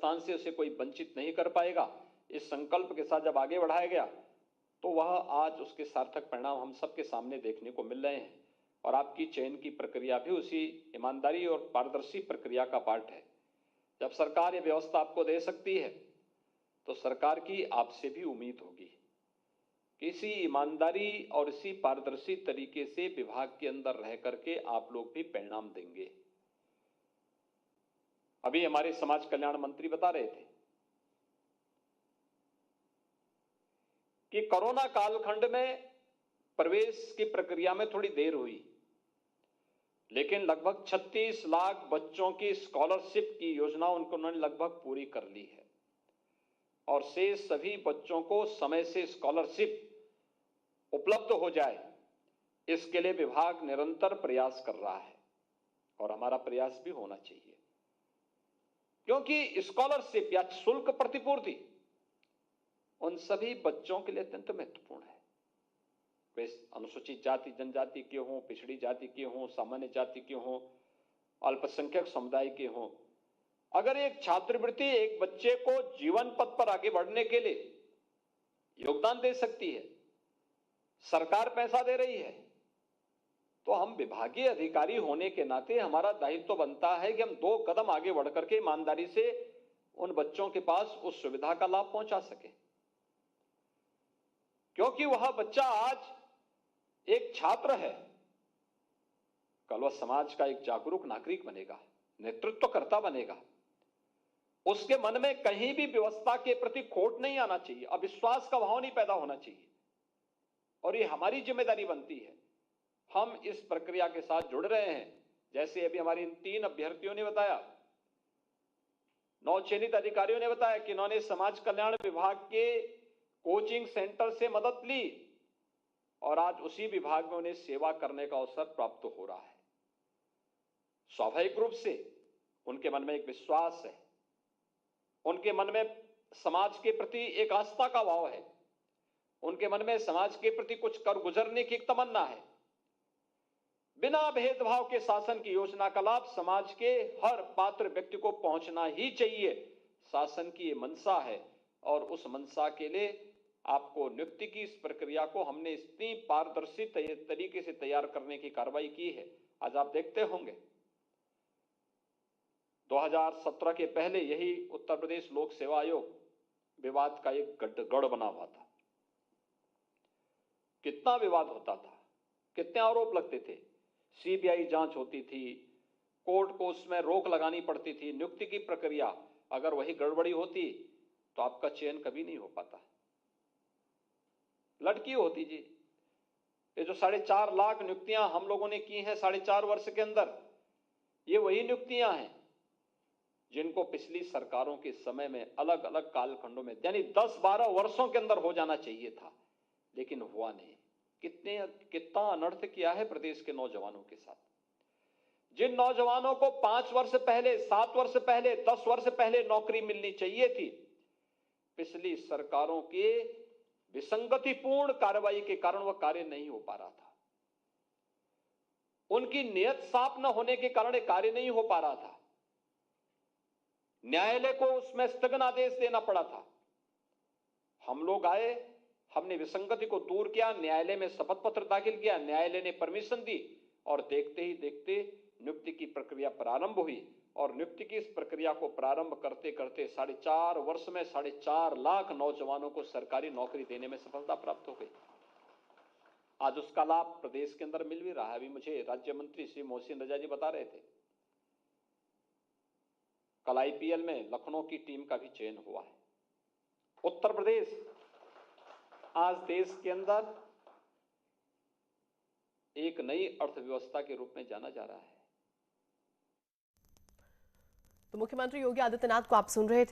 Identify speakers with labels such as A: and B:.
A: स्थान से उसे कोई वंचित नहीं कर पाएगा, इस संकल्प के साथ जब आगे बढ़ाया गया तो वह आज उसके सार्थक परिणाम हम सबके सामने देखने को मिल रहे हैं। और आपकी चयन की प्रक्रिया भी उसी ईमानदारी और पारदर्शी प्रक्रिया का पार्ट है। जब सरकार ये व्यवस्था आपको दे सकती है तो सरकार की आपसे भी उम्मीद होगी कि इसी ईमानदारी और इसी पारदर्शी तरीके से विभाग के अंदर रह करके आप लोग भी परिणाम देंगे। अभी हमारे समाज कल्याण मंत्री बता रहे थे कि कोरोना कालखंड में प्रवेश की प्रक्रिया में थोड़ी देर हुई, लेकिन लगभग 36 लाख बच्चों की स्कॉलरशिप की योजना उन्होंने लगभग पूरी कर ली है और शेष सभी बच्चों को समय से स्कॉलरशिप उपलब्ध हो जाए, इसके लिए विभाग निरंतर प्रयास कर रहा है और हमारा प्रयास भी होना चाहिए, क्योंकि स्कॉलरशिप या शुल्क प्रतिपूर्ति उन सभी बच्चों के लिए अत्यंत महत्वपूर्ण है। वे अनुसूचित जाति जनजाति के हों, पिछड़ी जाति के हों, सामान्य जाति के हों, अल्पसंख्यक समुदाय के हों, अगर एक छात्रवृत्ति एक बच्चे को जीवन पथ पर आगे बढ़ने के लिए योगदान दे सकती है, सरकार पैसा दे रही है, तो हम विभागीय अधिकारी होने के नाते हमारा दायित्व तो बनता है कि हम 2 कदम आगे बढ़कर के ईमानदारी से उन बच्चों के पास उस सुविधा का लाभ पहुंचा सके, क्योंकि वह बच्चा आज एक छात्र है, कल वह समाज का एक जागरूक नागरिक बनेगा, नेतृत्वकर्ता बनेगा। उसके मन में कहीं भी व्यवस्था के प्रति खोट नहीं आना चाहिए, अविश्वास का भाव नहीं पैदा होना चाहिए, और ये हमारी जिम्मेदारी बनती है। हम इस प्रक्रिया के साथ जुड़ रहे हैं। जैसे अभी हमारे इन 3 अभ्यर्थियों ने बताया, 9 चयनित अधिकारियों ने बताया कि इन्होंने समाज कल्याण विभाग के कोचिंग सेंटर से मदद ली और आज उसी विभाग में उन्हें सेवा करने का अवसर प्राप्त हो रहा है। स्वाभाविक रूप से उनके मन में एक विश्वास है, उनके मन में समाज के प्रति एक आस्था का भाव है, उनके मन में समाज के प्रति कुछ कर गुजरने की एक तमन्ना है। बिना भेदभाव के शासन की योजना का लाभ समाज के हर पात्र व्यक्ति को पहुंचना ही चाहिए, शासन की ये मंशा है। और उस मंशा के लिए आपको नियुक्ति की इस प्रक्रिया को हमने इतनी पारदर्शी तरीके से तैयार करने की कार्रवाई की है। आज आप देखते होंगे 2017 के पहले यही उत्तर प्रदेश लोक सेवा आयोग विवाद का एक गढ़ बना हुआ था। कितना विवाद होता था, कितने आरोप लगते थे, सीबीआई जांच होती थी, कोर्ट को उसमें रोक लगानी पड़ती थी। नियुक्ति की प्रक्रिया अगर वही गड़बड़ी होती तो आपका चयन कभी नहीं हो पाता। लटकी होती जी। ये जो 4.5 लाख नियुक्तियां हम लोगों ने की हैं 4.5 वर्ष के अंदर, ये वही नियुक्तियां हैं जिनको पिछली सरकारों के समय में अलग अलग कालखंडों में यानी 10-12 वर्षों के अंदर हो जाना चाहिए था, लेकिन हुआ नहीं। कितना अनर्थ किया है प्रदेश के नौजवानों के साथ। जिन नौजवानों को 5 वर्ष पहले, 7 वर्ष पहले, 10 वर्ष पहले नौकरी मिलनी चाहिए थी, पिछली सरकारों के विसंगतिपूर्ण कार्रवाई के कारण वह कार्य नहीं हो पा रहा था। उनकी नियत साफ न होने के कारण कार्य नहीं हो पा रहा था। न्यायालय को उसमें स्थगन आदेश देना पड़ा था। हम लोग आए, हमने विसंगति को दूर किया, न्यायालय में शपथ पत्र दाखिल किया, न्यायालय ने परमिशन दी और देखते ही देखते नियुक्ति की प्रक्रिया प्रारंभ हुई। और नियुक्ति की इस प्रक्रिया को प्रारंभ करते करते 4.5 वर्ष में 4.5 लाख नौजवानों को सरकारी नौकरी देने में सफलता प्राप्त हो गई। आज उसका लाभ प्रदेश के अंदर मिल भी रहा है। अभी मुझे राज्य मंत्री श्री मोहसिन रजा जी बता रहे थे, कल आईपीएल में लखनऊ की टीम का भी चयन हुआ है। उत्तर प्रदेश आज देश के अंदर एक नई अर्थव्यवस्था के रूप में जाना जा रहा है।
B: तो मुख्यमंत्री योगी आदित्यनाथ को आप सुन रहे थे।